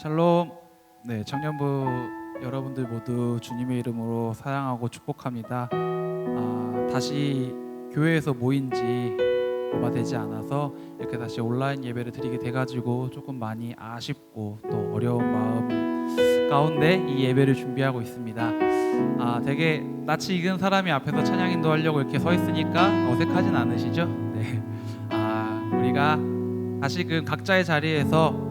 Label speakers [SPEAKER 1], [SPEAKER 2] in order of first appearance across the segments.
[SPEAKER 1] 샬롬. 네, 청년부 여러분들 모두 주님의 이름으로 사랑하고 축복합니다. 다시 교회에서 모인 지 얼마 되지 않아서 이렇게 다시 온라인 예배를 드리게 돼가지고 조금 많이 아쉽고 또 어려운 마음 가운데 이 예배를 준비하고 있습니다. 되게 낯이 익은 사람이 앞에서 찬양 인도하려고 이렇게 서 있으니까 어색하진 않으시죠? 네. 우리가 다시금 각자의 자리에서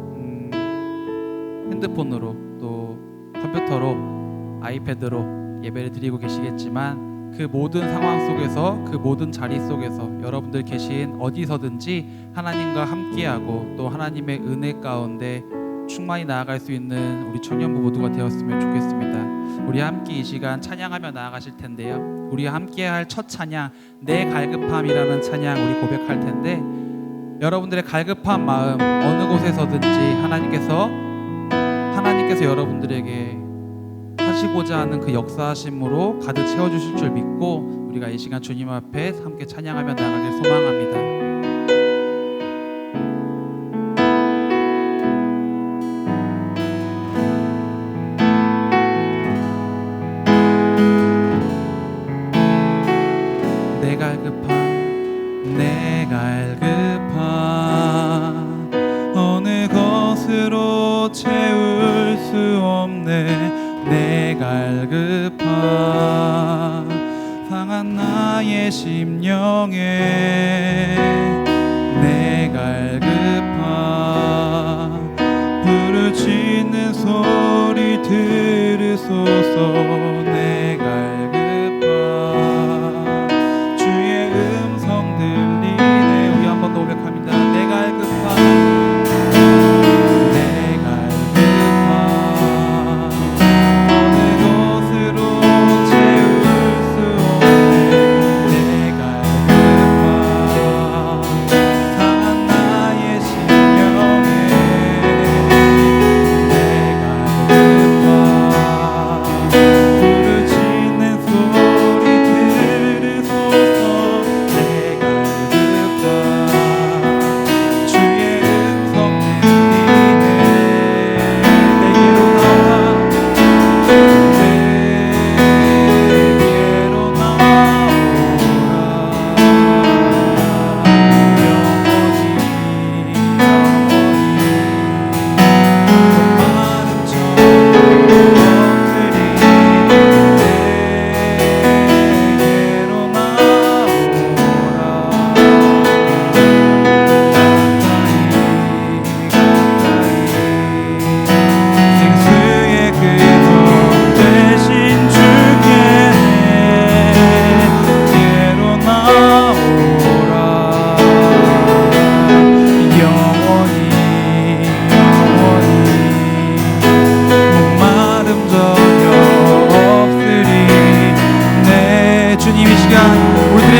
[SPEAKER 1] 핸드폰으로 또 컴퓨터로 아이패드로 예배를 드리고 계시겠지만 그 모든 상황 속에서 그 모든 자리 속에서 여러분들 계신 어디서든지 하나님과 함께하고 또 하나님의 은혜 가운데 충만히 나아갈 수 있는 우리 청년부 모두가 되었으면 좋겠습니다. 우리 함께 이 시간 찬양하며 나아가실 텐데요, 우리 함께할 첫 찬양 내 갈급함이라는 찬양 우리 고백할 텐데, 여러분들의 갈급한 마음 어느 곳에서든지 하나님께서 여러분들에게 하시고자 하는 그 역사하심으로 가득 채워주실 줄 믿고 우리가 이 시간 주님 앞에 함께 찬양하며 나가길 소망합니다. 내 갈급함 어느 것으로 채울 수 없네. 내 갈급함 상한 나의 심령에 내 갈급함 부르짖는 소리 들으소서. 내 갈급함 주의 음성 들리네. 우리 한 번 더 고백합니다. 내 갈급함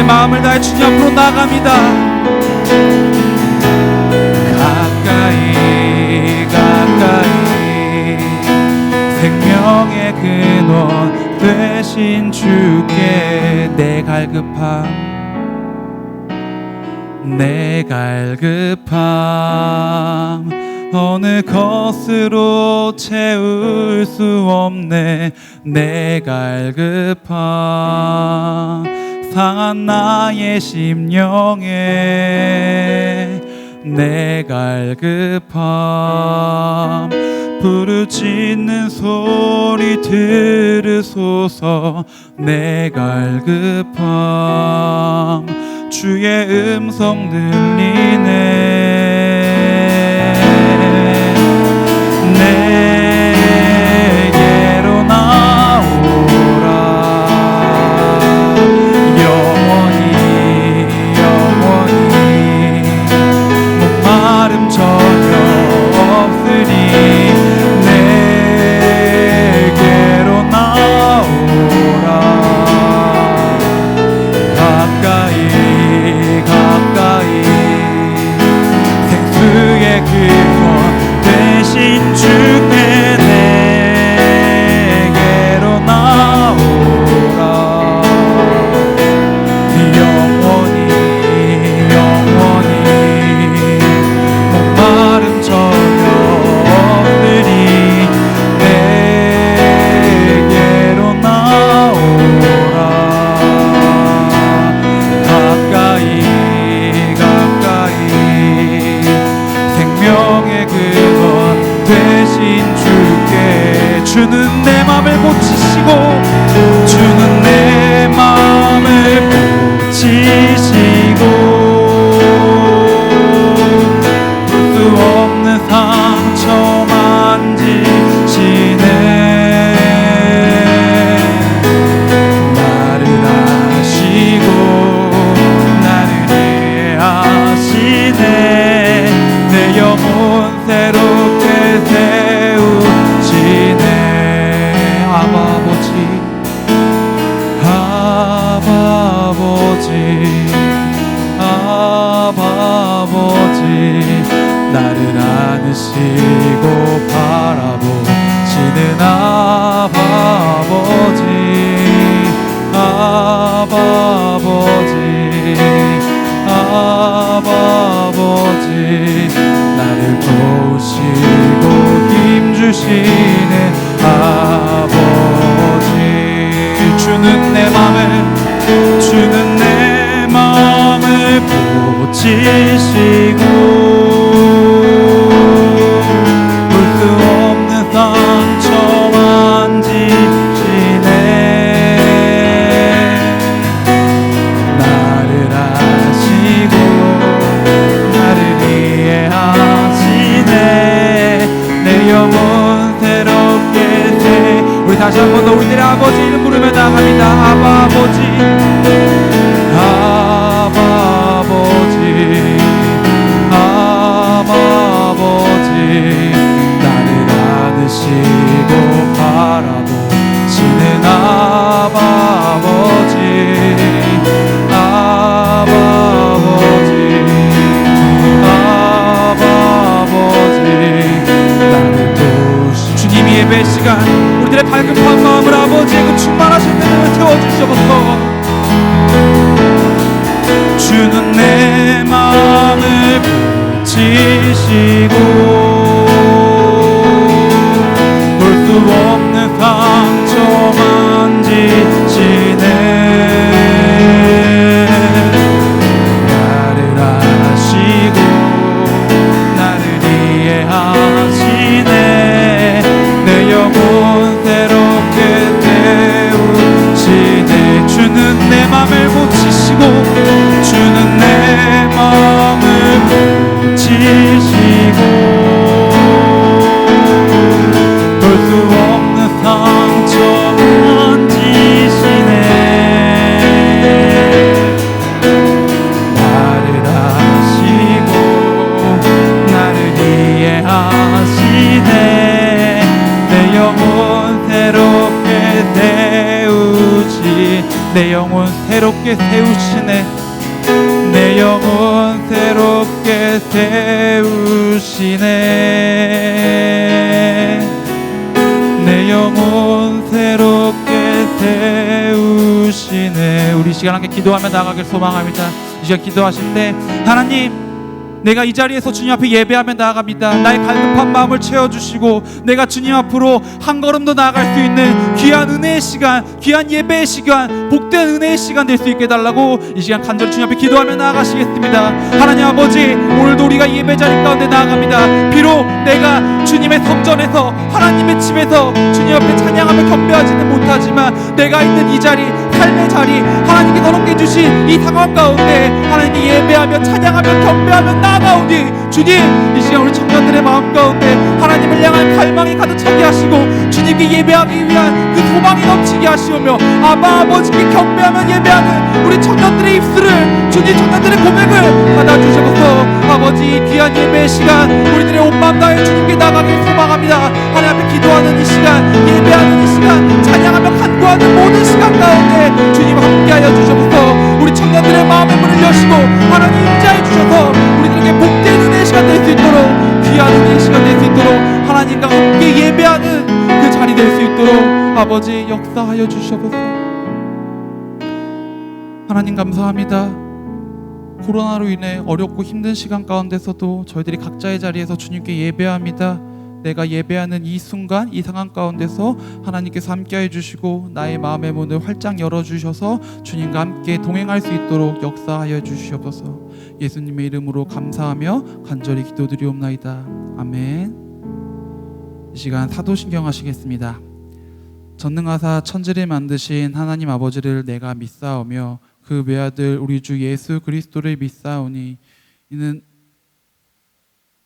[SPEAKER 1] 마음을 다해 주님 앞으로 나아갑니다. 가까이 생명의 근원 되신 주께 내 갈급함 어느 것으로 채울 수 없네. 내 갈급함 상한 나의 심령에 내 갈급함 부르짖는 소리 들으소서. 내 갈급함 주의 음성 들리네. 내게로 나오라. 목마름 전혀 없으니 내게로 나오라. 가까이 생수의 근원 되신 주께 아버지 나를 안으시고 바라보시는 아버지 나를 도우시고 힘주시는 아버지 주는 내 맘을 고치시고 볼 수 없는 상처 만지시네 나를 아시고 나를 이해하시네 내 영혼 새롭게 새 우리 다시 한 번 더 우리들의 아버지 이름 부르며 나갑니다. 아버지 나를 안으시고 바라보시는 아버지 나를 도우시 주님이 예배 시간 우리들의 발급한 마음을 아버지의 그 충만하신 은혜로 채워주셔서 주는 내 마음을 고치시고 볼 수 없는 상처 만지시네 나를 아시고 나를 이해하시네 내 영혼 새롭게 태우시네 주는 내 맘을 고치시고 주는 내 마음을 고치시고 볼 수 없는 상처 만지시네 나를 아시고 나를 이해하시네 내 영혼 새롭게 내 영혼 새롭게 세우시네 내 영혼 새롭게 세우시네 내 영혼 새롭게 세우시네 우리 시간 함께 기도하며 나가길 소망합니다. 이 시간 기도하실 때 하나님 내가 이 자리에서 주님 앞에 예배하며 나아갑니다. 나의 갈급한 마음을 채워주시고 내가 주님 앞으로 한 걸음 더 나아갈 수 있는 귀한 은혜의 시간 귀한 예배의 시간 복된 은혜의 시간 될 수 있게 해달라고 이 시간 간절히 주님 앞에 기도하며 나아가시겠습니다. 하나님 아버지 오늘도 우리가 예배 자리 가운데 나아갑니다. 비록 내가 주님의 성전에서 하나님의 집에서 주님 앞에 찬양하며 경배하지는 못하지만 내가 있는 이 자리 삶의 자리 하나님께 더럽게 주신 이 상황 가운데 하나님께 예배하며 찬양하며 경배하며 나아가오니 주님 이 시간 우리 청년들의 마음 가운데 하나님을 향한 갈망이 가득 차게 하시고 주님께 예배하기 위한 그 소망이 넘치게 하시오며 아버지께 경배하며 예배하는 우리 청년들의 입술을 주님 청년들의 고백을 받아주셔서 아버지 귀한 예배의 시간 우리들의 온 마음 다해 주님께 나가길 소망합니다. 하나님 앞에 기도하는 이 시간 예배하는 이 시간 찬양하며 간구하는 모든 시간 가운데 주님 함께하여 주셔서 우리 청년들의 마음의 문을 여시고 하나님 임재해 주셔서 우리들에게 복된 은혜의 시간 될 수 있도록 귀한 은혜의 시간 될 수 있도록 하나님과 함께 예배하는 그 자리 될 수 있도록 아버지 역사하여 주셔서 하나님 감사합니다. 코로나로 인해 어렵고 힘든 시간 가운데서도 저희들이 각자의 자리에서 주님께 예배합니다. 내가 예배하는 이 순간 이 상황 가운데서 하나님께서 함께해 주시고 나의 마음의 문을 활짝 열어주셔서 주님과 함께 동행할 수 있도록 역사하여 주시옵소서. 예수님의 이름으로 감사하며 간절히 기도드리옵나이다. 아멘. 이 시간 사도신경 하시겠습니다. 전능하사 천지를 만드신 하나님 아버지를 내가 믿사오며 그 외아들 우리 주 예수 그리스도를 믿사오니 이는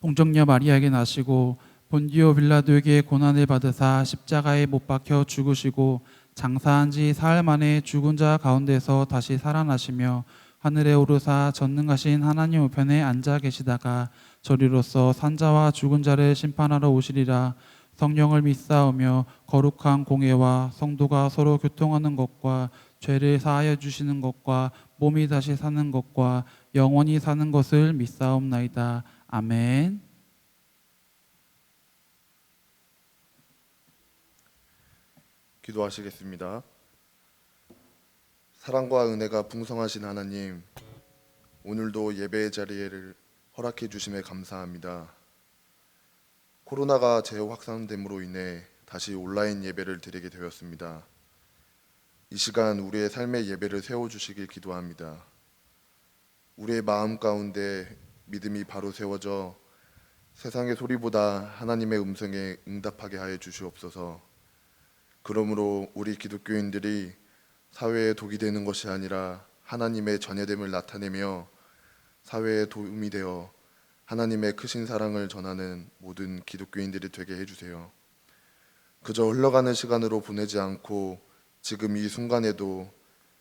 [SPEAKER 1] 동정녀 마리아에게 나시고 본디오 빌라도에게 고난을 받으사 십자가에 못 박혀 죽으시고 장사한 지 사흘 만에 죽은 자 가운데서 다시 살아나시며 하늘에 오르사 전능하신 하나님 우편에 앉아 계시다가 저리로서 산자와 죽은 자를 심판하러 오시리라. 성령을 믿사오며 거룩한 공회와 성도가 서로 교통하는 것과 죄를 사하여 주시는 것과 몸이 다시 사는 것과 영원히 사는 것을 믿사옵나이다. 아멘.
[SPEAKER 2] 기도하시겠습니다. 사랑과 은혜가 풍성하신 하나님, 오늘도 예배의 자리를 허락해 주심에 감사합니다. 코로나가 재확산됨으로 인해 다시 온라인 예배를 드리게 되었습니다. 이 시간 우리의 삶의 예배를 세워주시길 기도합니다. 우리의 마음 가운데 믿음이 바로 세워져 세상의 소리보다 하나님의 음성에 응답하게 하여 주시옵소서. 그러므로 우리 기독교인들이 사회에 독이 되는 것이 아니라 하나님의 전예됨을 나타내며 사회에 도움이 되어 하나님의 크신 사랑을 전하는 모든 기독교인들이 되게 해주세요. 그저 흘러가는 시간으로 보내지 않고 지금 이 순간에도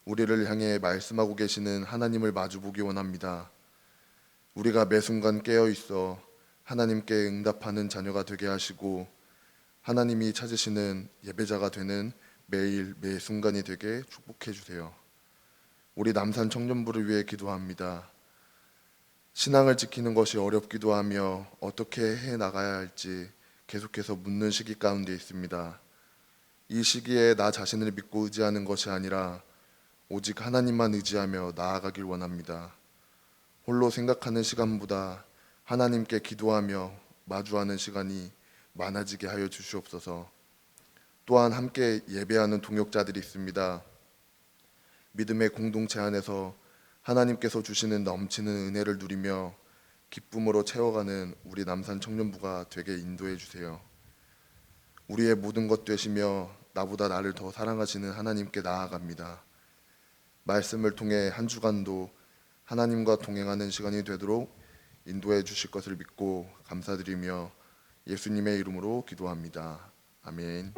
[SPEAKER 2] 우리를 향해 말씀하고 계시는 하나님을 마주보기 원합니다. 우리가 매 순간 깨어 있어 하나님께 응답하는 자녀가 되게 하시고 하나님이 찾으시는 예배자가 되는 매일 매 순간이 되게 축복해 주세요. 우리 남산 청년부를 위해 기도합니다. 신앙을 지키는 것이 어렵기도 하며 어떻게 해 나가야 할지 계속해서 묻는 시기 가운데 있습니다. 이 시기에 나 자신을 믿고 의지하는 것이 아니라 오직 하나님만 의지하며 나아가길 원합니다. 홀로 생각하는 시간보다 하나님께 기도하며 마주하는 시간이 많아지게 하여 주시옵소서. 또한 함께 예배하는 동역자들이 있습니다. 믿음의 공동체 안에서 하나님께서 주시는 넘치는 은혜를 누리며 기쁨으로 채워가는 우리 남산 청년부가 되게 인도해 주세요. 우리의 모든 것 되시며 나보다 나를 더 사랑하시는 하나님께 나아갑니다. 말씀을 통해 한 주간도 하나님과 동행하는 시간이 되도록 인도해 주실 것을 믿고 감사드리며 예수님의 이름으로 기도합니다. 아멘.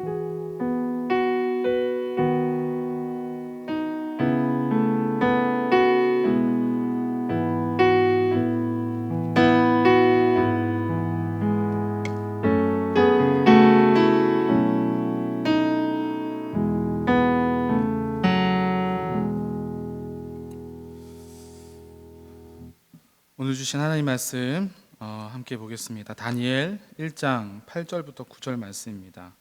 [SPEAKER 3] 오늘 주신 하나님 말씀 함께 보겠습니다. 다니엘 1장 8절부터 9절 말씀입니다.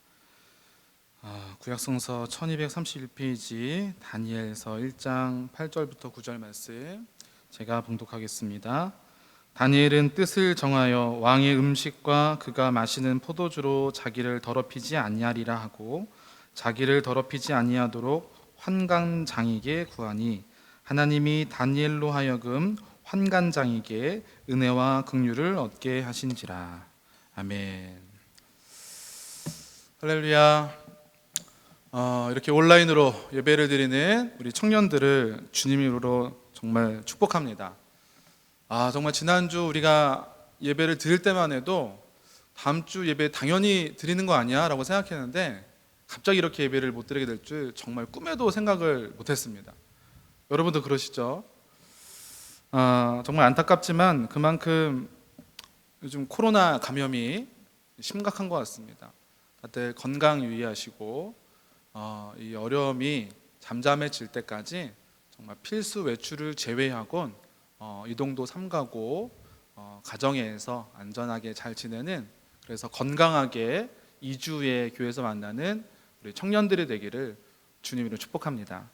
[SPEAKER 3] 구약성서 1231페이지 다니엘서 1장 8절부터 9절 말씀 제가 봉독하겠습니다. 다니엘은 뜻을 정하여 왕의 음식과 그가 마시는 포도주로 자기를 더럽히지 아니하리라 하고 자기를 더럽히지 아니하도록 환관장에게 구하니 하나님이 다니엘로 하여금 환관장에게 은혜와 긍휼을 얻게 하신지라. 아멘. 할렐루야. 이렇게 온라인으로 예배를 드리는 우리 청년들을 주님으로 정말 축복합니다. 정말 지난주 우리가 예배를 드릴 때만 해도 다음 주 예배 당연히 드리는 거 아니야? 라고 생각했는데 갑자기 이렇게 예배를 못 드리게 될 줄 정말 꿈에도 생각을 못했습니다. 여러분도 그러시죠? 정말 안타깝지만 그만큼 요즘 코로나 감염이 심각한 것 같습니다. 다들 건강 유의하시고 이 어려움이 잠잠해질 때까지 정말 필수 외출을 제외하곤 이동도 삼가고 가정에서 안전하게 잘 지내는, 그래서 건강하게 2주에 교회에서 만나는 우리 청년들이 되기를 주님으로 축복합니다.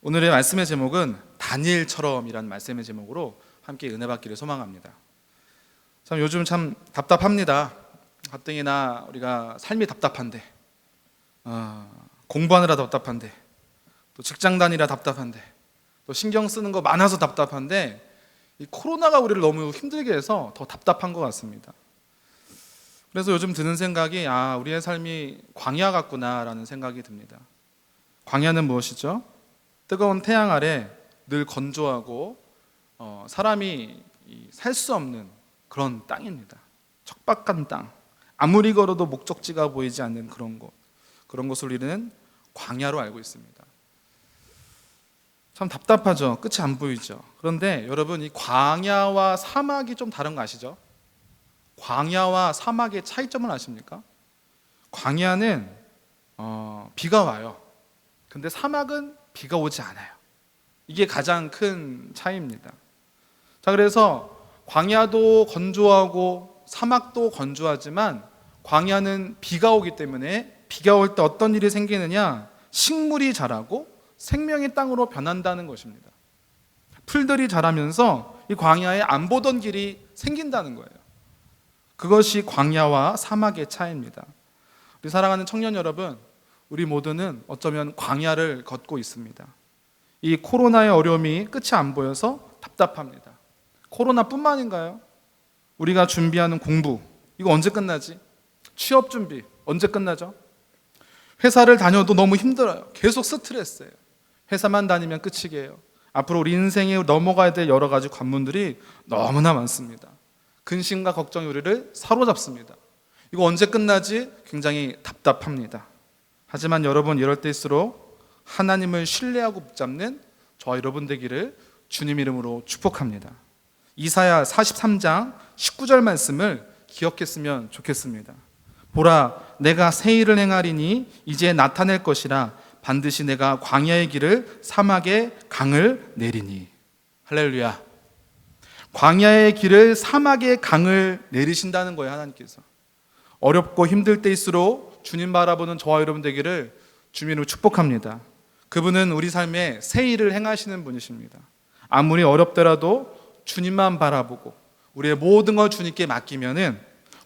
[SPEAKER 3] 오늘의 말씀의 제목은 다니엘처럼이라는 말씀의 제목으로 함께 은혜 받기를 소망합니다. 참 요즘 참 답답합니다. 가뜩이나 우리가 삶이 답답한데, 공부하느라 답답한데, 또 직장 다니라 답답한데, 또 신경 쓰는 거 많아서 답답한데, 이 코로나가 우리를 너무 힘들게 해서 더 답답한 것 같습니다. 그래서 요즘 드는 생각이 우리의 삶이 광야 같구나라는 생각이 듭니다. 광야는 무엇이죠? 뜨거운 태양 아래 늘 건조하고 사람이 살 수 없는 그런 땅입니다. 척박한 땅, 아무리 걸어도 목적지가 보이지 않는 그런 곳, 그런 것을 우리는 광야로 알고 있습니다. 참 답답하죠. 끝이 안 보이죠. 그런데 여러분, 이 광야와 사막이 좀 다른 거 아시죠? 광야와 사막의 차이점을 아십니까? 광야는 비가 와요. 근데 사막은 비가 오지 않아요. 이게 가장 큰 차이입니다. 자, 그래서 광야도 건조하고 사막도 건조하지만 광야는 비가 오기 때문에 비가 올 때 어떤 일이 생기느냐? 식물이 자라고 생명의 땅으로 변한다는 것입니다. 풀들이 자라면서 이 광야에 안 보던 길이 생긴다는 거예요. 그것이 광야와 사막의 차이입니다. 우리 사랑하는 청년 여러분, 우리 모두는 어쩌면 광야를 걷고 있습니다. 이 코로나의 어려움이 끝이 안 보여서 답답합니다. 코로나뿐만인가요? 우리가 준비하는 공부, 이거 언제 끝나지? 취업 준비 언제 끝나죠? 회사를 다녀도 너무 힘들어요. 계속 스트레스예요. 회사만 다니면 끝이게요. 앞으로 우리 인생에 넘어가야 될 여러 가지 관문들이 너무나 많습니다. 근심과 걱정이 우리를 사로잡습니다. 이거 언제 끝나지? 굉장히 답답합니다. 하지만 여러분, 이럴 때일수록 하나님을 신뢰하고 붙잡는 저와 여러분 되기를 주님 이름으로 축복합니다. 이사야 43장 19절 말씀을 기억했으면 좋겠습니다. 보라, 내가 새 일을 행하리니 이제 나타낼 것이라. 반드시 내가 광야의 길을 사막의 강을 내리니. 할렐루야. 광야의 길을 사막의 강을 내리신다는 거예요, 하나님께서. 어렵고 힘들 때일수록 주님 바라보는 저와 여러분 되기를 주님으로 축복합니다. 그분은 우리 삶에 새 일을 행하시는 분이십니다. 아무리 어렵더라도 주님만 바라보고 우리의 모든 걸 주님께 맡기면은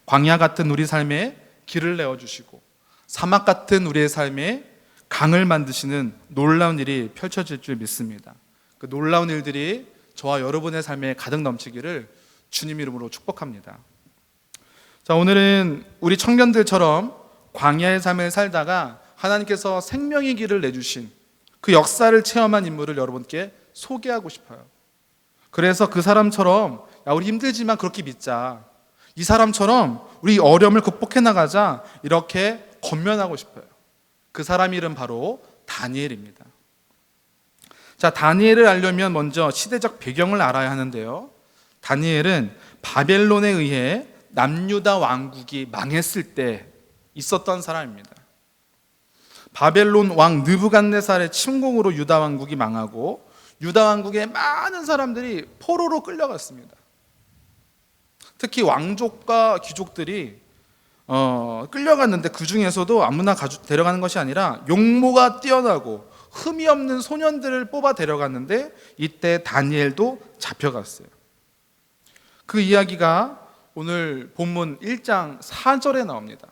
[SPEAKER 3] 광야 같은 우리 삶에 길을 내어주시고 사막 같은 우리의 삶에 강을 만드시는 놀라운 일이 펼쳐질 줄 믿습니다. 그 놀라운 일들이 저와 여러분의 삶에 가득 넘치기를 주님 이름으로 축복합니다. 자, 오늘은 우리 청년들처럼 광야의 삶을 살다가 하나님께서 생명의 길을 내주신 그 역사를 체험한 인물을 여러분께 소개하고 싶어요. 그래서 그 사람처럼 야, 우리 힘들지만 그렇게 믿자. 이 사람처럼 우리 어려움을 극복해 나가자. 이렇게 권면하고 싶어요. 그 사람 이름 바로 다니엘입니다. 자, 다니엘을 알려면 먼저 시대적 배경을 알아야 하는데요. 다니엘은 바벨론에 의해 남유다 왕국이 망했을 때 있었던 사람입니다. 바벨론 왕 느부갓네살의 침공으로 유다 왕국이 망하고 유다 왕국의 많은 사람들이 포로로 끌려갔습니다. 특히 왕족과 귀족들이 끌려갔는데 그 중에서도 아무나 데려가는 것이 아니라 용모가 뛰어나고 흠이 없는 소년들을 뽑아 데려갔는데 이때 다니엘도 잡혀갔어요. 그 이야기가 오늘 본문 1장 4절에 나옵니다.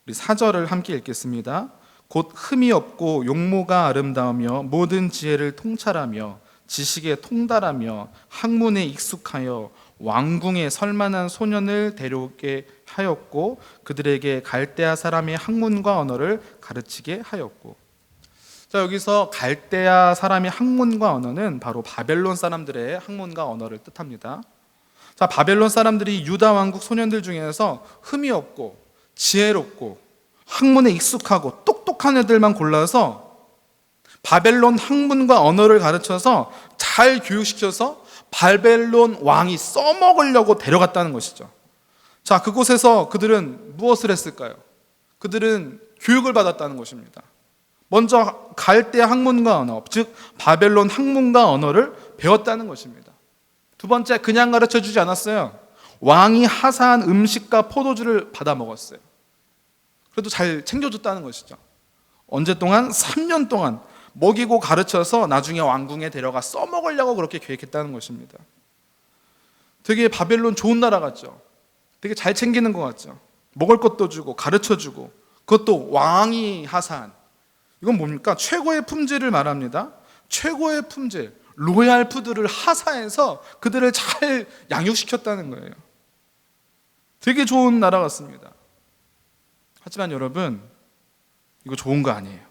[SPEAKER 3] 우리 4절을 함께 읽겠습니다. 곧 흠이 없고 용모가 아름다우며 모든 지혜를 통찰하며 지식에 통달하며 학문에 익숙하여 왕궁에 설만한 소년을 데려오게 하였고 그들에게 갈대아 사람의 학문과 언어를 가르치게 하였고. 자, 여기서 갈대아 사람의 학문과 언어는 바로 바벨론 사람들의 학문과 언어를 뜻합니다. 자, 바벨론 사람들이 유다 왕국 소년들 중에서 흠이 없고 지혜롭고 학문에 익숙하고 똑똑한 애들만 골라서 바벨론 학문과 언어를 가르쳐서 잘 교육시켜서 바벨론 왕이 써먹으려고 데려갔다는 것이죠. 자, 그곳에서 그들은 무엇을 했을까요? 그들은 교육을 받았다는 것입니다. 먼저 갈대아 학문과 언어, 즉 바벨론 학문과 언어를 배웠다는 것입니다. 두 번째, 그냥 가르쳐주지 않았어요. 왕이 하사한 음식과 포도주를 받아 먹었어요. 그래도 잘 챙겨줬다는 것이죠. 언제 동안? 3년 동안 먹이고 가르쳐서 나중에 왕궁에 데려가 써먹으려고 그렇게 계획했다는 것입니다. 되게 바벨론 좋은 나라 같죠? 되게 잘 챙기는 것 같죠? 먹을 것도 주고 가르쳐주고 그것도 왕이 하사한. 이건 뭡니까? 최고의 품질을 말합니다. 최고의 품질, 로얄 푸드를 하사해서 그들을 잘 양육시켰다는 거예요. 되게 좋은 나라 같습니다. 하지만 여러분, 이거 좋은 거 아니에요.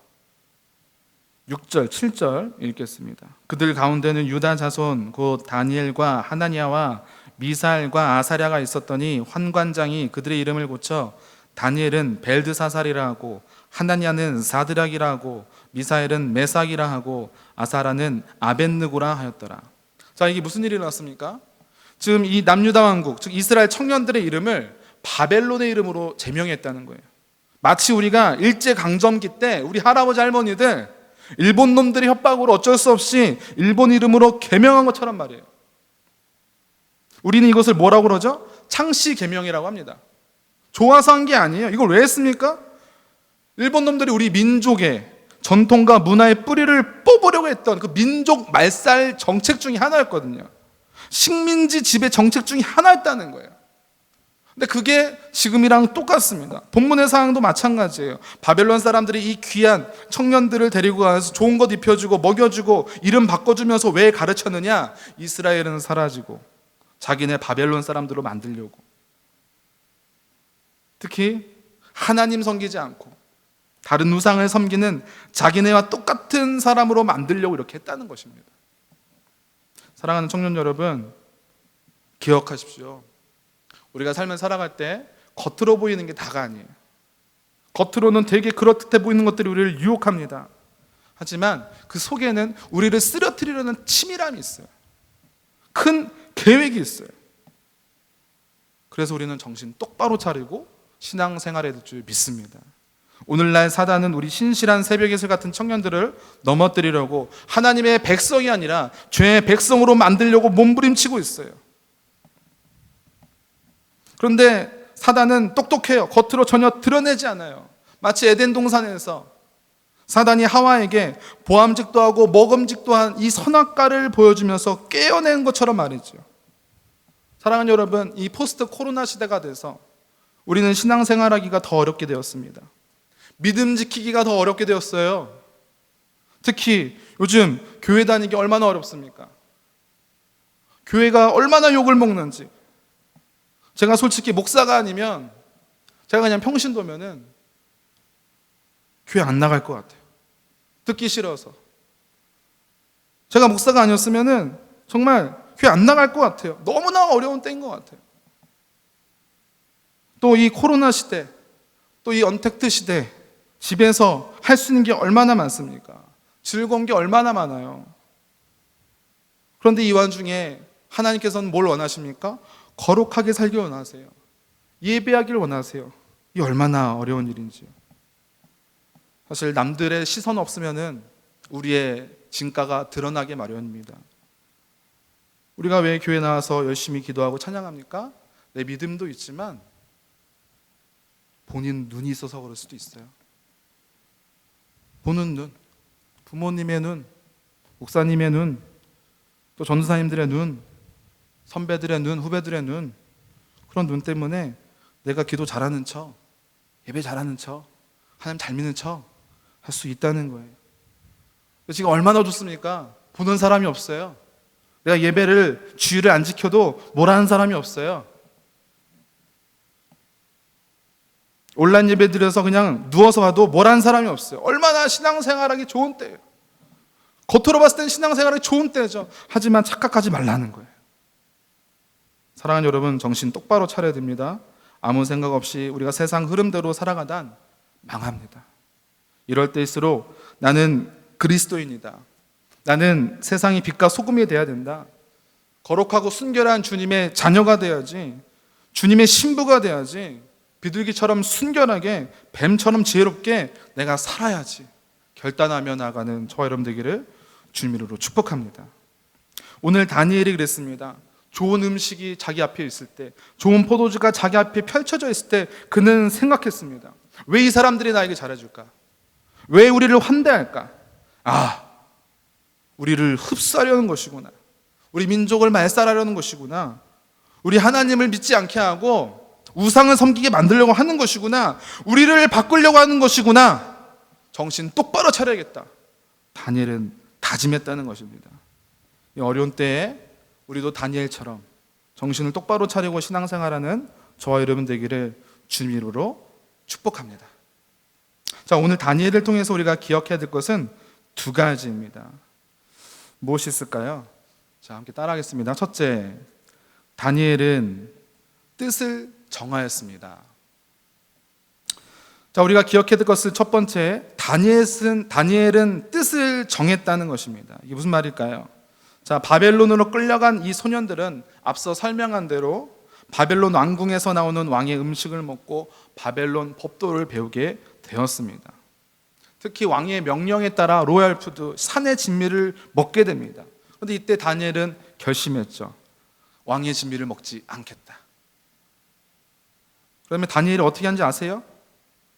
[SPEAKER 3] 6절, 7절 읽겠습니다. 그들 가운데는 유다 자손 곧 다니엘과 하나니아와 미사엘과 아사랴가 있었더니 환관장이 그들의 이름을 고쳐 다니엘은 벨드사살이라 하고 하나니아는 사드락이라 하고 미사엘은 메삭이라 하고 아사라는 아벳느고라 하였더라. 자, 이게 무슨 일이 일어났습니까? 지금 이 남유다 왕국, 즉 이스라엘 청년들의 이름을 바벨론의 이름으로 제명했다는 거예요. 마치 우리가 일제강점기 때 우리 할아버지 할머니들 일본 놈들이 협박으로 어쩔 수 없이 일본 이름으로 개명한 것처럼 말이에요. 우리는 이것을 뭐라고 그러죠? 창씨 개명이라고 합니다. 좋아서 한 게 아니에요. 이걸 왜 했습니까? 일본 놈들이 우리 민족의 전통과 문화의 뿌리를 뽑으려고 했던 그 민족 말살 정책 중에 하나였거든요. 식민지 지배 정책 중에 하나였다는 거예요. 근데 그게 지금이랑 똑같습니다. 본문의 상황도 마찬가지예요. 바벨론 사람들이 이 귀한 청년들을 데리고 가서 좋은 것 입혀주고 먹여주고 이름 바꿔주면서 왜 가르쳤느냐? 이스라엘은 사라지고 자기네 바벨론 사람들로 만들려고. 특히 하나님 섬기지 않고 다른 우상을 섬기는 자기네와 똑같은 사람으로 만들려고 이렇게 했다는 것입니다. 사랑하는 청년 여러분, 기억하십시오. 우리가 삶을 살아갈 때 겉으로 보이는 게 다가 아니에요. 겉으로는 되게 그렇듯해 보이는 것들이 우리를 유혹합니다. 하지만 그 속에는 우리를 쓰러뜨리려는 치밀함이 있어요. 큰 계획이 있어요. 그래서 우리는 정신 똑바로 차리고 신앙생활해야 될 줄 믿습니다. 오늘날 사단은 우리 신실한 새벽예술 같은 청년들을 넘어뜨리려고 하나님의 백성이 아니라 죄의 백성으로 만들려고 몸부림치고 있어요. 그런데 사단은 똑똑해요. 겉으로 전혀 드러내지 않아요. 마치 에덴 동산에서 사단이 하와에게 보암직도 하고 먹음직도 한 이 선악과를 보여주면서 깨어낸 것처럼 말이죠. 사랑하는 여러분, 이 포스트 코로나 시대가 돼서 우리는 신앙생활하기가 더 어렵게 되었습니다. 믿음 지키기가 더 어렵게 되었어요. 특히 요즘 교회 다니기 얼마나 어렵습니까? 교회가 얼마나 욕을 먹는지. 제가 솔직히 목사가 아니면, 제가 그냥 평신도면은 교회 안 나갈 것 같아요. 듣기 싫어서. 제가 목사가 아니었으면은 정말 교회 안 나갈 것 같아요. 너무나 어려운 때인 것 같아요. 또 이 코로나 시대, 또 이 언택트 시대, 집에서 할 수 있는 게 얼마나 많습니까? 즐거운 게 얼마나 많아요. 그런데 이 와중에 하나님께서는 뭘 원하십니까? 거룩하게 살길 원하세요. 예배하길 원하세요. 이 얼마나 어려운 일인지요. 사실 남들의 시선 없으면은 우리의 진가가 드러나게 마련입니다. 우리가 왜 교회 나와서 열심히 기도하고 찬양합니까? 내 믿음도 있지만 본인 눈이 있어서 그럴 수도 있어요. 보는 눈, 부모님의 눈, 목사님의 눈, 또 전도사님들의 눈, 선배들의 눈, 후배들의 눈, 그런 눈 때문에 내가 기도 잘하는 척, 예배 잘하는 척, 하나님 잘 믿는 척 할 수 있다는 거예요. 지금 얼마나 좋습니까? 보는 사람이 없어요. 내가 예배를, 주의를 안 지켜도 뭐라는 사람이 없어요. 온라인 예배 드려서 그냥 누워서 봐도 뭐라는 사람이 없어요. 얼마나 신앙생활하기 좋은 때예요. 겉으로 봤을 땐 신앙생활하기 좋은 때죠. 하지만 착각하지 말라는 거예요. 사랑하는 여러분, 정신 똑바로 차려야 됩니다. 아무 생각 없이 우리가 세상 흐름대로 살아가단 망합니다. 이럴 때일수록 나는 그리스도인이다. 나는 세상의 빛과 소금이 돼야 된다. 거룩하고 순결한 주님의 자녀가 돼야지. 주님의 신부가 돼야지. 비둘기처럼 순결하게, 뱀처럼 지혜롭게 내가 살아야지. 결단하며 나가는 저와 여러분 되기를 주님 이름으로 축복합니다. 오늘 다니엘이 그랬습니다. 좋은 음식이 자기 앞에 있을 때, 좋은 포도주가 자기 앞에 펼쳐져 있을 때 그는 생각했습니다. 왜 이 사람들이 나에게 잘해줄까? 왜 우리를 환대할까? 우리를 흡수하려는 것이구나. 우리 민족을 말살하려는 것이구나. 우리 하나님을 믿지 않게 하고 우상을 섬기게 만들려고 하는 것이구나. 우리를 바꾸려고 하는 것이구나. 정신 똑바로 차려야겠다. 다니엘은 다짐했다는 것입니다. 이 어려운 때에 우리도 다니엘처럼 정신을 똑바로 차리고 신앙생활하는 저와 여러분 되기를 주님 이름으로 축복합니다. 자, 오늘 다니엘을 통해서 우리가 기억해야 될 것은 두 가지입니다. 무엇이 있을까요? 자, 함께 따라하겠습니다. 첫째, 다니엘은 뜻을 정하였습니다. 자, 우리가 기억해야 될 것은 첫 번째, 다니엘은 뜻을 정했다는 것입니다. 이게 무슨 말일까요? 자, 바벨론으로 끌려간 이 소년들은 앞서 설명한 대로 바벨론 왕궁에서 나오는 왕의 음식을 먹고 바벨론 법도를 배우게 되었습니다. 특히 왕의 명령에 따라 로얄 푸드, 산의 진미를 먹게 됩니다. 그런데 이때 다니엘은 결심했죠. 왕의 진미를 먹지 않겠다. 그러면 다니엘이 어떻게 하는지 아세요?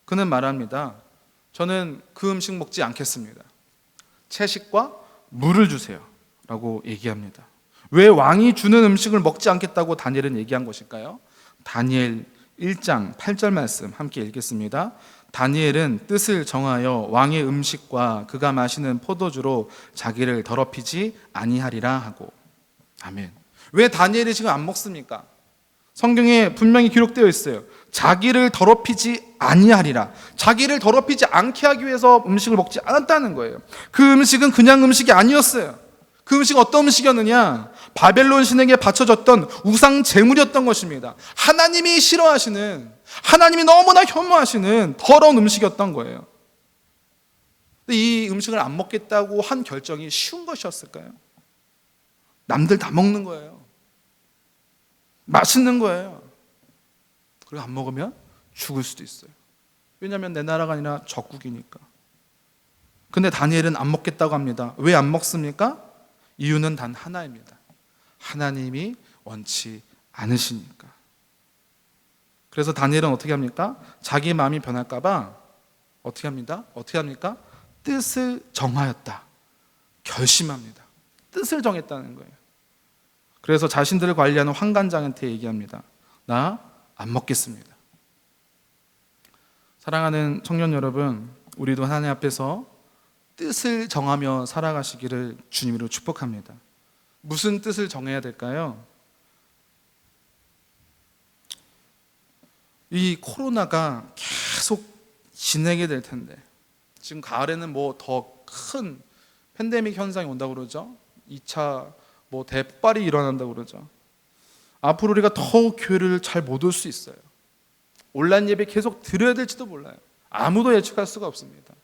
[SPEAKER 3] 그는 말합니다. 저는 그 음식 먹지 않겠습니다. 채식과 물을 주세요 라고 얘기합니다. 왜 왕이 주는 음식을 먹지 않겠다고 다니엘은 얘기한 것일까요? 다니엘 1장 8절 말씀 함께 읽겠습니다. 다니엘은 뜻을 정하여 왕의 음식과 그가 마시는 포도주로 자기를 더럽히지 아니하리라 하고. 아멘. 왜 다니엘이 지금 안 먹습니까? 성경에 분명히 기록되어 있어요. 자기를 더럽히지 아니하리라. 자기를 더럽히지 않게 하기 위해서 음식을 먹지 않았다는 거예요. 그 음식은 그냥 음식이 아니었어요. 그 음식은 어떤 음식이었느냐? 바벨론 신에게 바쳐졌던 우상 제물이었던 것입니다. 하나님이 싫어하시는, 하나님이 너무나 혐오하시는 더러운 음식이었던 거예요. 근데 이 음식을 안 먹겠다고 한 결정이 쉬운 것이었을까요? 남들 다 먹는 거예요. 맛있는 거예요. 그리고 안 먹으면 죽을 수도 있어요. 왜냐하면 내 나라가 아니라 적국이니까. 근데 다니엘은 안 먹겠다고 합니다. 왜 안 먹습니까? 이유는 단 하나입니다. 하나님이 원치 않으시니까. 그래서 다니엘은 어떻게 합니까? 자기 마음이 변할까 봐 어떻게 합니다? 어떻게 합니까? 뜻을 정하였다. 결심합니다. 뜻을 정했다는 거예요. 그래서 자신들을 관리하는 환관장한테 얘기합니다. 나 안 먹겠습니다. 사랑하는 청년 여러분, 우리도 하나님 앞에서 뜻을 정하며 살아가시기를 주님으로 축복합니다. 무슨 뜻을 정해야 될까요? 이 코로나가 계속 지내게 될 텐데, 지금 가을에는 뭐 더 큰 팬데믹 현상이 온다고 그러죠. 2차 뭐 대폭발이 일어난다고 그러죠. 앞으로 우리가 더 교회를 잘 못 올 수 있어요. 온라인 예배 계속 드려야 될지도 몰라요. 아무도 예측할 수가 없습니다.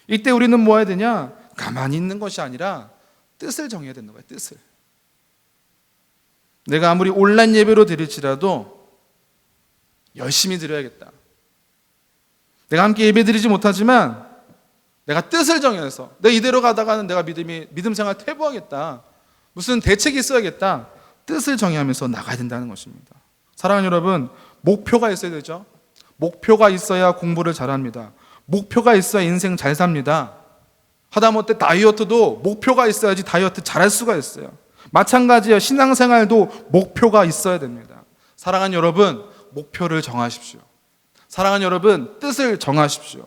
[SPEAKER 3] 이때 우리는 뭐 해야 되냐? 가만히 있는 것이 아니라 뜻을 정해야 되는 거예요. 뜻을. 내가 아무리 온라인 예배로 드릴지라도 열심히 드려야겠다. 내가 함께 예배 드리지 못하지만 내가 뜻을 정해서 내가 이대로 가다가는 내가 믿음 생활 퇴보하겠다. 무슨 대책이 있어야겠다. 뜻을 정의하면서 나가야 된다는 것입니다. 사랑하는 여러분, 목표가 있어야 되죠. 목표가 있어야 공부를 잘합니다. 목표가 있어야 인생 잘 삽니다. 하다못해 다이어트도 목표가 있어야지 다이어트 잘할 수가 있어요. 마찬가지예요. 신앙생활도 목표가 있어야 됩니다. 사랑하는 여러분, 목표를 정하십시오. 사랑하는 여러분, 뜻을 정하십시오.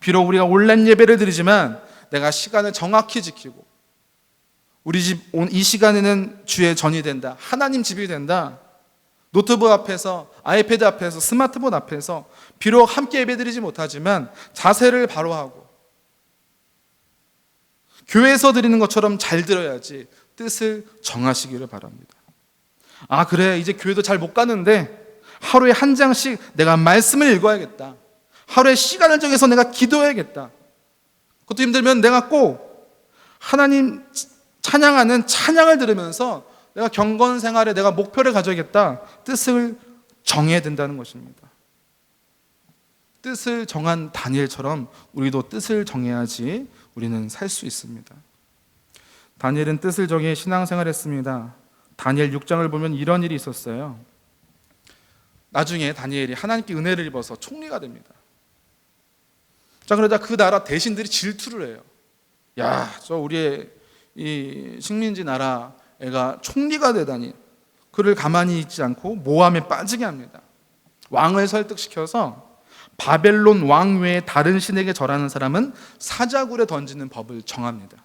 [SPEAKER 3] 비록 우리가 온라인 예배를 드리지만 내가 시간을 정확히 지키고 우리 집 이 시간에는 주의 전이 된다. 하나님 집이 된다. 노트북 앞에서, 아이패드 앞에서, 스마트폰 앞에서 비록 함께 예배드리지 못하지만 자세를 바로 하고 교회에서 드리는 것처럼 잘 들어야지 뜻을 정하시기를 바랍니다. 아, 그래, 이제 교회도 잘 못 가는데 하루에 한 장씩 내가 말씀을 읽어야겠다. 하루에 시간을 정해서 내가 기도해야겠다. 그것도 힘들면 내가 꼭 하나님 찬양하는 찬양을 들으면서 내가 경건 생활에 내가 목표를 가져야겠다. 뜻을 정해야 된다는 것입니다. 뜻을 정한 다니엘처럼 우리도 뜻을 정해야지 우리는 살 수 있습니다. 다니엘은 뜻을 정해 신앙생활했습니다. 다니엘 6장을 보면 이런 일이 있었어요. 나중에 다니엘이 하나님께 은혜를 입어서 총리가 됩니다. 자, 그러자 그 나라 대신들이 질투를 해요. 야, 저 우리의 이 식민지 나라 애가 총리가 되다니. 그를 가만히 있지 않고 모함에 빠지게 합니다. 왕을 설득시켜서 바벨론 왕 외에 다른 신에게 절하는 사람은 사자굴에 던지는 법을 정합니다.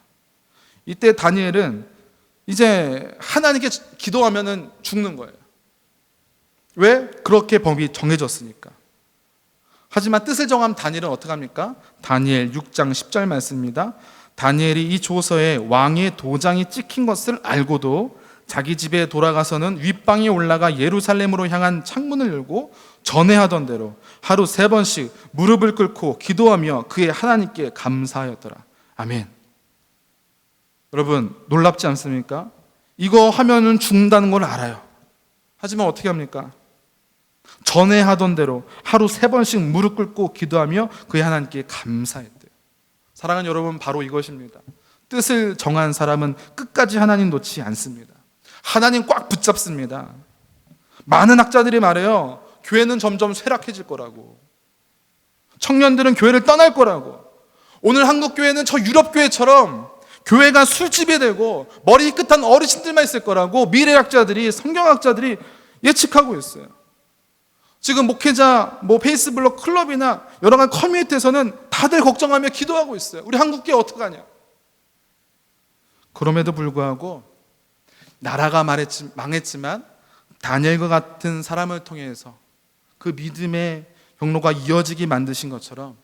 [SPEAKER 3] 이때 다니엘은 이제 하나님께 기도하면 죽는 거예요. 왜? 그렇게 법이 정해졌으니까. 하지만 뜻을 정하면 다니엘은 어떻게 합니까? 다니엘 6장 10절 말씀입니다. 다니엘이 이 조서에 왕의 도장이 찍힌 것을 알고도 자기 집에 돌아가서는 윗방에 올라가 예루살렘으로 향한 창문을 열고 전에하던 대로 하루 3번씩 무릎을 꿇고 기도하며 그의 하나님께 감사하였더라. 아멘. 여러분, 놀랍지 않습니까? 이거 하면은 죽는다는 걸 알아요. 하지만 어떻게 합니까? 전에 하던 대로 하루 3번씩 무릎 꿇고 기도하며 그의 하나님께 감사했대요. 사랑하는 여러분, 바로 이것입니다. 뜻을 정한 사람은 끝까지 하나님 놓지 않습니다. 하나님 꽉 붙잡습니다. 많은 학자들이 말해요. 교회는 점점 쇠락해질 거라고. 청년들은 교회를 떠날 거라고. 오늘 한국 교회는 저 유럽 교회처럼 교회가 술집이 되고 머리 깨끗한 어르신들만 있을 거라고 미래학자들이, 성경학자들이 예측하고 있어요. 지금 목회자, 페이스블록 클럽이나 여러 가지 커뮤니티에서는 다들 걱정하며 기도하고 있어요. 우리 한국 교회 어떡하냐. 그럼에도 불구하고 나라가 망했지만 다니엘과 같은 사람을 통해서 그 믿음의 경로가 이어지게 만드신 것처럼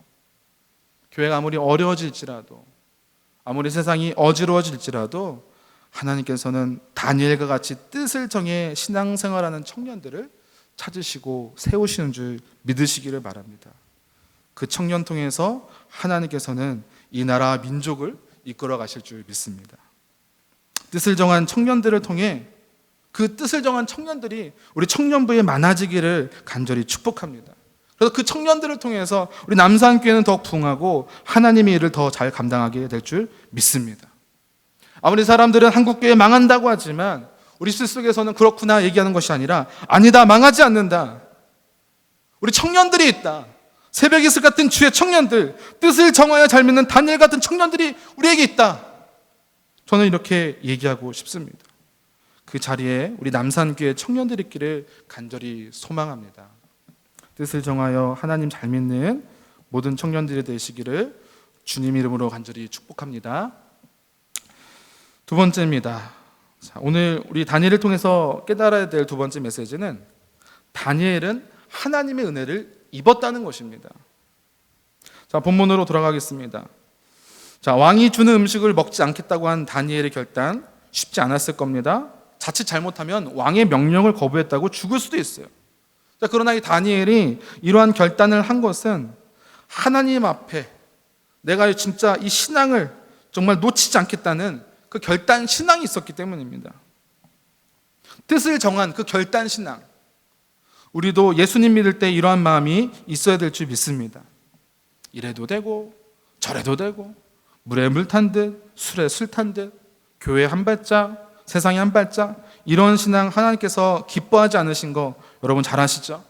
[SPEAKER 3] 교회가 아무리 어려워질지라도, 아무리 세상이 어지러워질지라도 하나님께서는 다니엘과 같이 뜻을 정해 신앙생활하는 청년들을 찾으시고 세우시는 줄 믿으시기를 바랍니다. 그 청년 통해서 하나님께서는 이 나라 민족을 이끌어 가실 줄 믿습니다. 뜻을 정한 청년들을 통해 그 뜻을 정한 청년들이 우리 청년부에 많아지기를 간절히 축복합니다. 그래서 그 청년들을 통해서 우리 남산교회는 더 부흥하고 하나님의 일을 더 잘 감당하게 될 줄 믿습니다. 아무리 사람들은 한국교회 망한다고 하지만 우리 뜻 속에서는 그렇구나 얘기하는 것이 아니라, 아니다, 망하지 않는다. 우리 청년들이 있다. 새벽 이슬 같은 주의 청년들, 뜻을 정하여 잘 믿는 다니엘 같은 청년들이 우리에게 있다. 저는 이렇게 얘기하고 싶습니다. 그 자리에 우리 남산교회 청년들이 있기를 간절히 소망합니다. 뜻을 정하여 하나님 잘 믿는 모든 청년들이 되시기를 주님 이름으로 간절히 축복합니다. 두 번째입니다. 자, 오늘 우리 다니엘을 통해서 깨달아야 될 두 번째 메시지는 다니엘은 하나님의 은혜를 입었다는 것입니다. 자, 본문으로 돌아가겠습니다. 자, 왕이 주는 음식을 먹지 않겠다고 한 다니엘의 결단 쉽지 않았을 겁니다. 자칫 잘못하면 왕의 명령을 거부했다고 죽을 수도 있어요. 자, 그러나 이 다니엘이 이러한 결단을 한 것은 하나님 앞에 내가 진짜 이 신앙을 정말 놓치지 않겠다는 그 결단 신앙이 있었기 때문입니다. 뜻을 정한 그 결단 신앙. 우리도 예수님 믿을 때 이러한 마음이 있어야 될 줄 믿습니다. 이래도 되고 저래도 되고, 물에 물 탄 듯 술에 술 탄 듯, 교회 한 발짝 세상에 한 발짝, 이런 신앙 하나님께서 기뻐하지 않으신 거 여러분 잘 아시죠?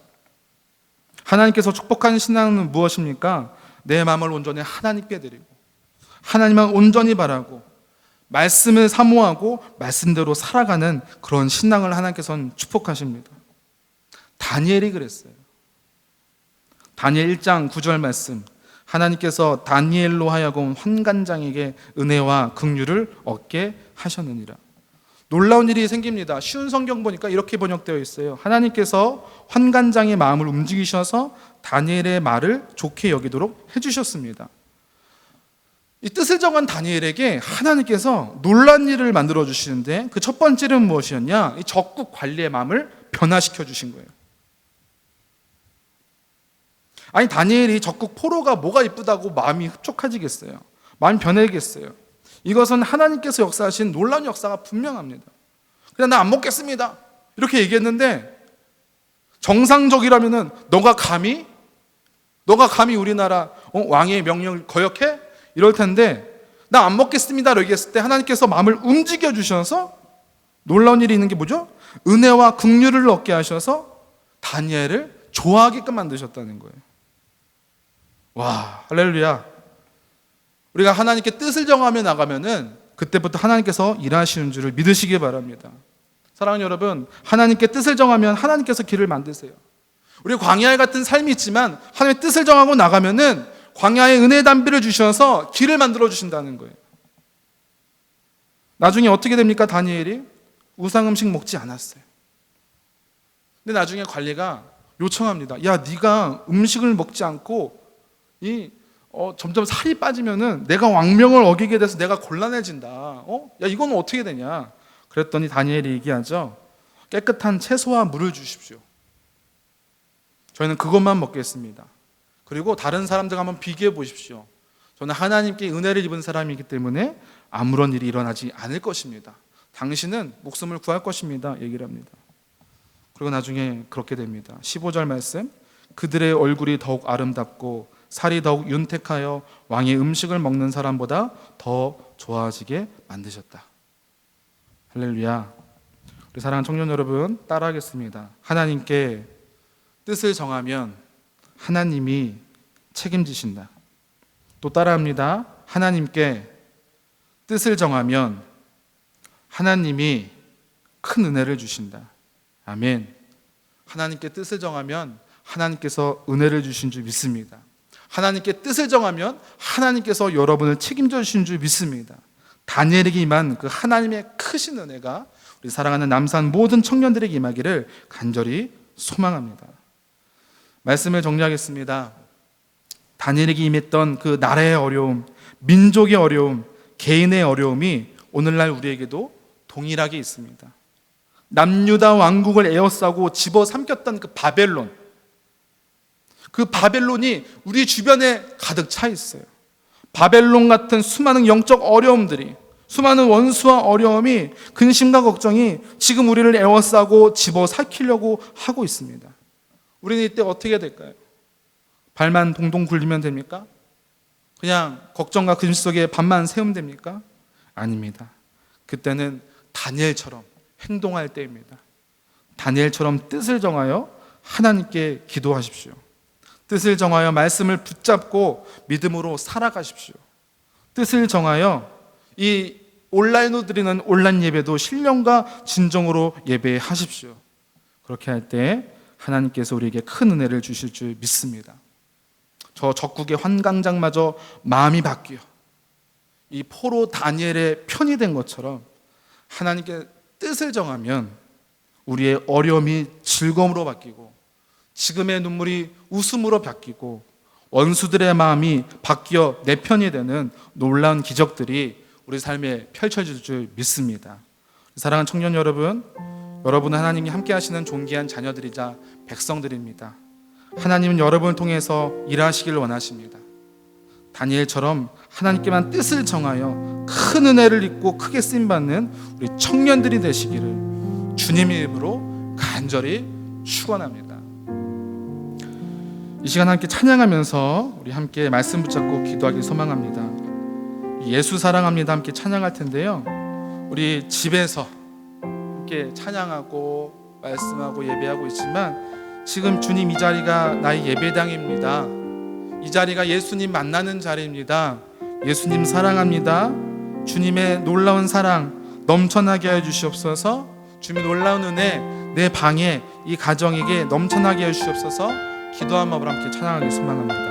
[SPEAKER 3] 하나님께서 축복하는 신앙은 무엇입니까? 내 마음을 온전히 하나님께 드리고 하나님만 온전히 바라고 말씀을 사모하고 말씀대로 살아가는 그런 신앙을 하나님께서는 축복하십니다. 다니엘이 그랬어요. 다니엘 1장 9절 말씀, 하나님께서 다니엘로 하여금 환관장에게 은혜와 긍휼을 얻게 하셨느니라. 놀라운 일이 생깁니다. 쉬운 성경 보니까 이렇게 번역되어 있어요. 하나님께서 환관장의 마음을 움직이셔서 다니엘의 말을 좋게 여기도록 해주셨습니다. 이 뜻을 정한 다니엘에게 하나님께서 놀라운 일을 만들어 주시는데, 그 첫 번째는 무엇이었냐? 이 적국 관리의 마음을 변화시켜 주신 거예요. 아니, 다니엘이 적국 포로가 뭐가 이쁘다고 마음이 흡족해지겠어요? 마음이 변해겠어요? 이것은 하나님께서 역사하신 놀라운 역사가 분명합니다. 그냥 나 안 먹겠습니다 이렇게 얘기했는데, 정상적이라면은 너가 감히 우리나라 왕의 명령을 거역해? 이럴 텐데, 나 안 먹겠습니다라고 얘기했을 때 하나님께서 마음을 움직여 주셔서 놀라운 일이 있는 게 뭐죠? 은혜와 긍휼을 얻게 하셔서 다니엘을 좋아하게끔 만드셨다는 거예요. 와, 할렐루야. 우리가 하나님께 뜻을 정하며 나가면은 그때부터 하나님께서 일하시는 줄을 믿으시기 바랍니다. 사랑하는 여러분, 하나님께 뜻을 정하면 하나님께서 길을 만드세요. 우리 광야 같은 삶이 있지만 하나님의 뜻을 정하고 나가면은 광야의 은혜 담비를 주셔서 길을 만들어 주신다는 거예요. 나중에 어떻게 됩니까? 다니엘이 우상 음식 먹지 않았어요. 근데 나중에 관리가 요청합니다. 야, 네가 음식을 먹지 않고 점점 살이 빠지면은 내가 왕명을 어기게 돼서 내가 곤란해진다. 야, 이건 어떻게 되냐? 그랬더니 다니엘이 얘기하죠. 깨끗한 채소와 물을 주십시오. 저희는 그것만 먹겠습니다. 그리고 다른 사람들과 한번 비교해 보십시오. 저는 하나님께 은혜를 입은 사람이기 때문에 아무런 일이 일어나지 않을 것입니다. 당신은 목숨을 구할 것입니다. 얘기를 합니다. 그리고 나중에 그렇게 됩니다. 15절 말씀, 그들의 얼굴이 더욱 아름답고 살이 더욱 윤택하여 왕의 음식을 먹는 사람보다 더 좋아지게 만드셨다. 할렐루야. 우리 사랑하는 청년 여러분, 따라하겠습니다. 하나님께 뜻을 정하면 하나님이 책임지신다. 또 따라합니다. 하나님께 뜻을 정하면 하나님이 큰 은혜를 주신다. 아멘. 하나님께 뜻을 정하면 하나님께서 은혜를 주신 줄 믿습니다. 하나님께 뜻을 정하면 하나님께서 여러분을 책임져 주신 줄 믿습니다. 다니엘에게 임한 그 하나님의 크신 은혜가 우리 사랑하는 남산 모든 청년들에게 임하기를 간절히 소망합니다. 말씀을 정리하겠습니다. 다니엘에게 임했던 그 나라의 어려움, 민족의 어려움, 개인의 어려움이 오늘날 우리에게도 동일하게 있습니다. 남유다 왕국을 에워싸고 집어삼켰던 그 바벨론, 그 바벨론이 우리 주변에 가득 차 있어요. 바벨론 같은 수많은 영적 어려움들이, 수많은 원수와 어려움이, 근심과 걱정이 지금 우리를 에워싸고 집어삼키려고 하고 있습니다. 우리는 이때 어떻게 해야 될까요? 발만 동동 굴리면 됩니까? 그냥 걱정과 근심 속에 밤만 새우면 됩니까? 아닙니다. 그때는 다니엘처럼 행동할 때입니다. 다니엘처럼 뜻을 정하여 하나님께 기도하십시오. 뜻을 정하여 말씀을 붙잡고 믿음으로 살아가십시오. 뜻을 정하여 이 온라인으로 드리는 온라인 예배도 신령과 진정으로 예배하십시오. 그렇게 할 때 하나님께서 우리에게 큰 은혜를 주실 줄 믿습니다. 저 적국의 환강장마저 마음이 바뀌어 이 포로 다니엘의 편이 된 것처럼 하나님께 뜻을 정하면 우리의 어려움이 즐거움으로 바뀌고 지금의 눈물이 웃음으로 바뀌고 원수들의 마음이 바뀌어 내 편이 되는 놀라운 기적들이 우리 삶에 펼쳐질 줄 믿습니다. 사랑하는 청년 여러분, 여러분은 하나님이 함께 하시는 존귀한 자녀들이자 백성들입니다. 하나님은 여러분을 통해서 일하시기를 원하십니다. 다니엘처럼 하나님께만 뜻을 정하여 큰 은혜를 입고 크게 쓰임받는 우리 청년들이 되시기를 주님의 이름으로 간절히 축원합니다. 이 시간 함께 찬양하면서 우리 함께 말씀 붙잡고 기도하길 소망합니다. 예수 사랑합니다 함께 찬양할 텐데요, 우리 집에서 함께 찬양하고 말씀하고 예배하고 있지만 지금 주님 이 자리가 나의 예배당입니다. 이 자리가 예수님 만나는 자리입니다. 예수님 사랑합니다. 주님의 놀라운 사랑 넘쳐나게 해 주시옵소서. 주님의 놀라운 은혜 내 방에 이 가정에게 넘쳐나게 해 주시옵소서. 기도한 마음으로 함께 찬양하길 소망합니다.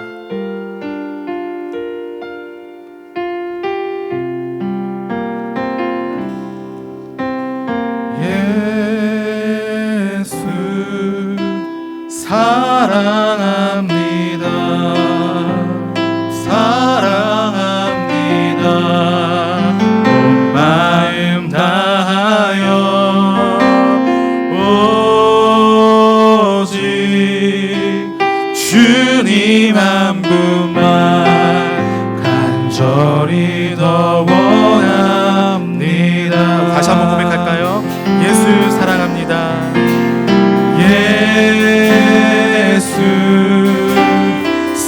[SPEAKER 3] 예수 사랑합니다. 사랑합니다. 온 마음 다하여 오직 주님 한 분만 간절히 더 원합니다. 다시 한번 고백할까요? 예수 사랑합니다. 예수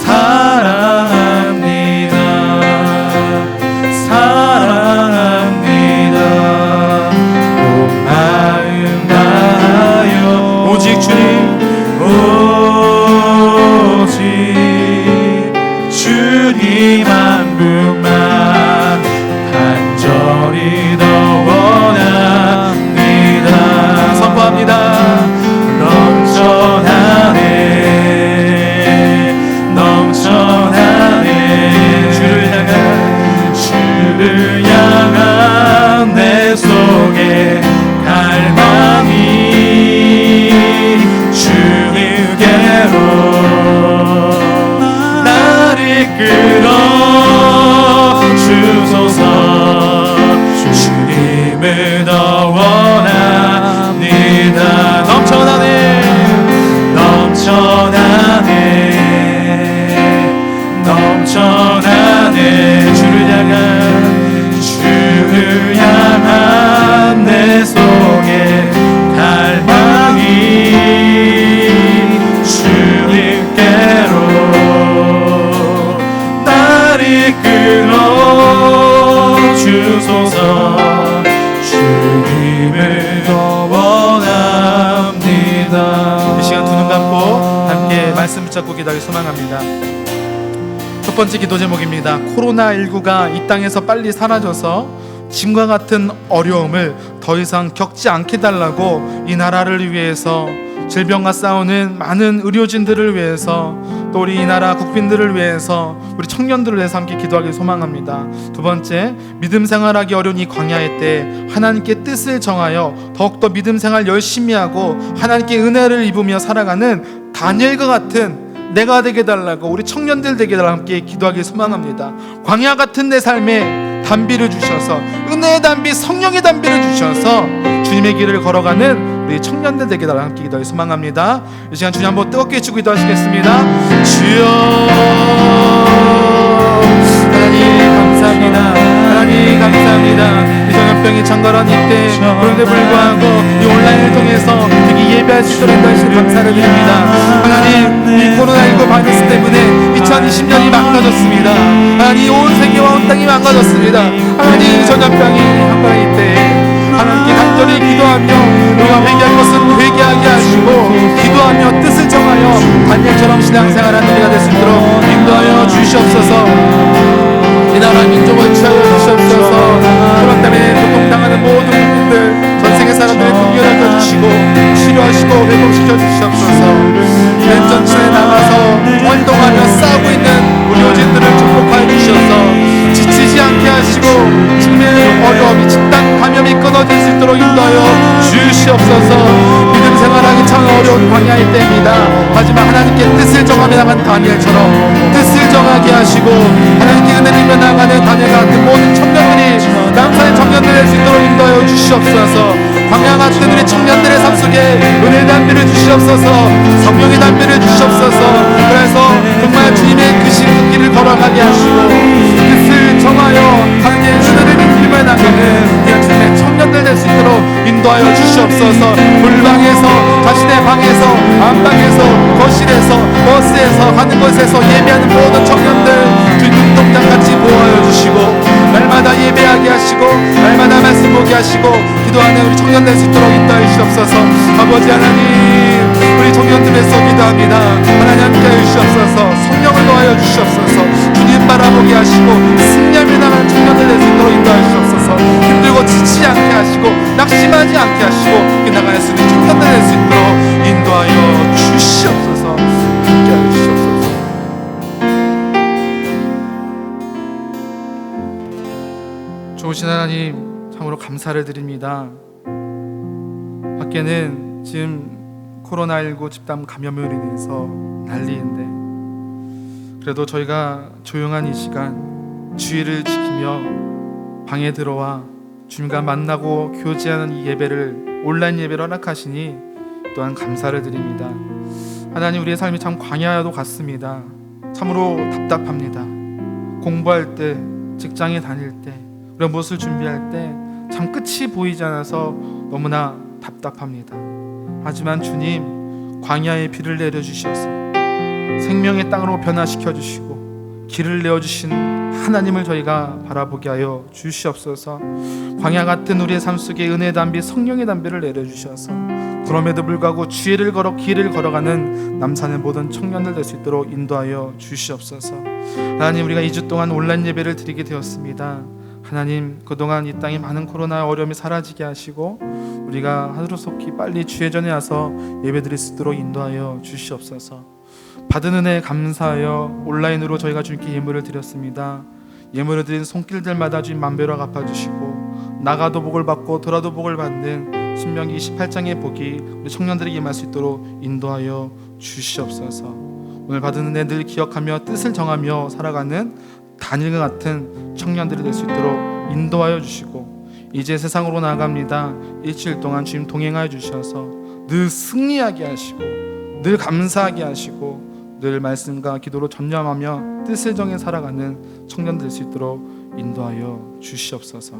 [SPEAKER 3] 사랑합니다. 사랑합니다. 온 마음 다하여 오직 주님 오직 주님 한 분만
[SPEAKER 4] 주옵소서. 주님을 원합니다.
[SPEAKER 3] 이 시간 두 눈 감고 함께 말씀 붙잡고 기도하기 소망합니다. 첫 번째 기도 제목입니다. 코로나19가 이 땅에서 빨리 사라져서 지금과 같은 어려움을 더 이상 겪지 않게 달라고 이 나라를 위해서, 질병과 싸우는 많은 의료진들을 위해서, 또 우리 이 나라 국민들을 위해서, 우리 청년들을 위해서 함께 기도하기 소망합니다. 두 번째, 믿음 생활하기 어려운 이 광야의 때 하나님께 뜻을 정하여 더욱더 믿음 생활 열심히 하고 하나님께 은혜를 입으며 살아가는 다니엘과 같은 내가 되게 달라고, 우리 청년들 되게 달라고 함께 기도하기 소망합니다. 광야 같은 내 삶에 단비를 주셔서, 은혜의 단비, 성령의 단비를 주셔서 주님의 길을 걸어가는 우리 청년들 되게 달라고 함께 기도하기 소망합니다. 이 시간 주님 한번 뜨겁게 주고 기도하시겠습니다. 주여, 하나님 감사합니다. 하나님 감사합니다. 이 전염병이 창궐한 이때, 그런데 불구하고 이 온라인을 통해서 특히 예배할 수 있도록 인도하시는 감사를 드립니다. 하나님, 이 코로나19 바이러스 때문에 2020년이 망가졌습니다. 하나님, 온 세계와 온 땅이 망가졌습니다. 하나님, 이 전염병이 창궐한 이때 하나님께 간절히 기도하며 우리가 회개할 것은 회개하게 하시고, 기도하며 뜻을 정하여 다니엘처럼 신앙생활하는 우리가 될 수 있도록 인도하여 주시옵소서. 이 나라 민족을 취하여 주시옵소서. 코로나 때문에 고통당하는 모든 국민들, 전세계 사람들의 긍휼을 펴주시고 치료하시고 회복시켜 주시옵소서. 맨전천에 나가서 활동하며 싸우고 있는 의료진들을 축복하여 주셔서 지치지 않게 하시고 지금의 어려움이, 집단 감염이 끊어질 수 있도록 인도하여 주시옵소서. 믿음 생활하기 참 어려운 광야의 때입니다. 하지만 하나님께 뜻을 정하며 나간 다니엘처럼 뜻을 정하게 하시고 하나님께 은혜를 입어 나가는 다니엘 같은 모든 청년들이 남산의 청년들 될 수 있도록 인도하여 주시옵소서. 광야 같은 우리 청년들의 삶 속에 은혜의 담비를 주시옵소서. 성령의 담비를 주시옵소서. 그래서 정말 주님의 그 길을 걸어가게 하시고 뜻을 정하여 하나님의 은혜를 입어 나가는 주님의 청년들 될 수 있도록 인도하여 주시옵소서. 물방에서, 자신의 방에서, 안방에서, 거실에서, 버스에서, 가는 곳에서 예배하는 모든 청년들 주님 눈동자같이 보호하여 주시고 날마다 예배하게 하시고 날마다 말씀 보게 하시고 기도하는 우리 청년 될 수 있도록 인도하여 주시옵소서. 아버지 하나님, 우리 청년들에서 기도합니다. 하나님 함께하여 주시옵소서. 성령을 더하여 주시옵소서. 주님 바라보게 하시고 승리하며 나가는 청년들 될 수 있도록 인도하여 주시옵소서. 힘들고 지치지 않게 하시고 낙심하지 않게 하시고 나갈 수 있는 청년들 될 수 있도록 인도하여 주시옵소서. 함께하여 주시옵소서. 좋으신 하나님, 참으로 감사를 드립니다. 밖에는 지금 코로나19 집단 감염으로 인해서 난리인데, 그래도 저희가 조용한 이 시간 주의를 지키며 방에 들어와 주님과 만나고 교제하는 이 예배를, 온라인 예배를 허락하시니 또한 감사를 드립니다. 하나님, 우리의 삶이 참 광야와도 같습니다. 참으로 답답합니다. 공부할 때, 직장에 다닐 때, 우리가 무엇을 준비할 때 참 끝이 보이지 않아서 너무나 답답합니다. 하지만 주님, 광야에 비를 내려주셔서 생명의 땅으로 변화시켜 주시고 길을 내어주신 하나님을 저희가 바라보게 하여 주시옵소서. 광야 같은 우리의 삶 속에 은혜의 담비, 성령의 담비를 내려주셔서 그럼에도 불구하고 주의를 걸어 길을 걸어가는 남산의 모든 청년들 될 수 있도록 인도하여 주시옵소서. 하나님, 우리가 2주 동안 온라인 예배를 드리게 되었습니다. 하나님, 그동안 이 땅에 많은 코로나 어려움이 사라지게 하시고 우리가 하루속히 빨리 주의 전에 와서 예배드릴 수 있도록 인도하여 주시옵소서. 받은 은혜에 감사하여 온라인으로 저희가 주님께 예물을 드렸습니다. 예물을 드린 손길들마다 주님 만배로 갚아주시고 나가도 복을 받고 돌아도 복을 받는 신명기 28장의 복이 우리 청년들에게 임할 수 있도록 인도하여 주시옵소서. 오늘 받은 은혜 늘 기억하며 뜻을 정하며 살아가는 다니엘과 같은 청년들이 될 수 있도록 인도하여 주시고 이제 세상으로 나아갑니다. 일주일 동안 주님 동행하여 주셔서 늘 승리하게 하시고 늘 감사하게 하시고 늘 말씀과 기도로 전념하며 뜻을 정해 살아가는 청년들 될 수 있도록 인도하여 주시옵소서.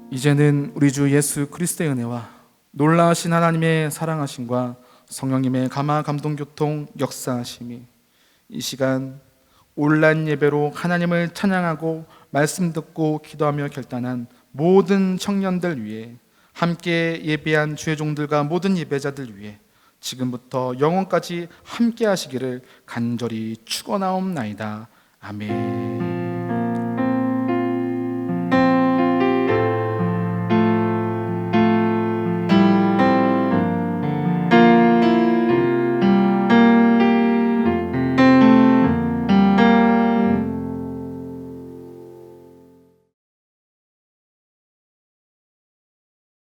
[SPEAKER 3] 이제는 우리 주 예수 그리스도의 은혜와 놀라우신 하나님의 사랑하심과 성령님의 감화 감동 교통 역사하심이 이 시간 온라인 예배로 하나님을 찬양하고 말씀 듣고 기도하며 결단한 모든 청년들 위해, 함께 예배한 주의 종들과 모든 예배자들 위해 지금부터 영원까지 함께 하시기를 간절히 축원하옵나이다. 아멘.